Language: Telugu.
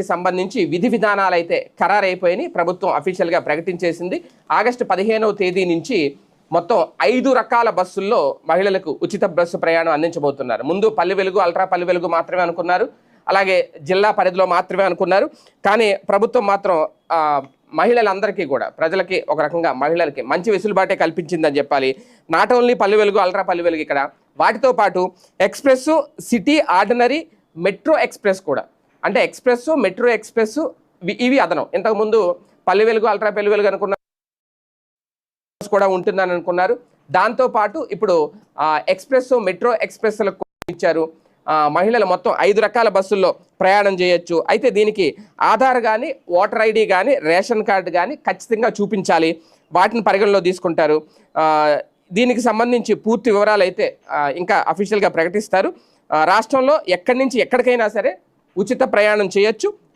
ప్రయాణానికి సంబంధించి విధి విధానాలు అయితే ఖరారైపోయినాయి. ప్రభుత్వం అఫీషియల్గా ప్రకటించేసింది. ఆగస్టు 15వ తేదీ నుంచి మొత్తం 5 రకాల బస్సుల్లో మహిళలకు ఉచిత బస్సు ప్రయాణం అందించబోతున్నారు. ముందు పల్లె వెలుగు, అల్ట్రా పల్లె వెలుగు మాత్రమే అనుకున్నారు, అలాగే జిల్లా పరిధిలో మాత్రమే అనుకున్నారు. కానీ ప్రభుత్వం మాత్రం మహిళలందరికీ కూడా, ప్రజలకి ఒక రకంగా మహిళలకి మంచి వెసులుబాటే కల్పించిందని చెప్పాలి. Not only Palle Velugu, ultra Palle Velugu ఇక్కడ, వాటితో పాటు express, city, ordinary, metro express కూడా. అంటే ఎక్స్ప్రెస్, మెట్రో ఎక్స్ప్రెస్ ఇవి అదనం. ఇంతకుముందు పల్లె వెలుగు, అల్ట్రా పల్లె వెలుగు అనుకున్న కూడా ఉంటుందని అనుకున్నారు. దాంతోపాటు ఇప్పుడు ఎక్స్ప్రెస్, మెట్రో ఎక్స్ప్రెస్లకు ఇచ్చారు. మహిళలు మొత్తం 5 రకాల బస్సుల్లో ప్రయాణం చేయొచ్చు. అయితే దీనికి ఆధార్ కానీ, ఓటర్ ఐడి కానీ, రేషన్ కార్డు కానీ ఖచ్చితంగా చూపించాలి. వాటిని పరిగణలో తీసుకుంటారు. దీనికి సంబంధించి పూర్తి వివరాలు అయితే ఇంకా అఫీషియల్గా ప్రకటిస్తారు. రాష్ట్రంలో ఎక్కడి నుంచి ఎక్కడికైనా సరే ఉచిత ప్రయాణం చేయొచ్చు.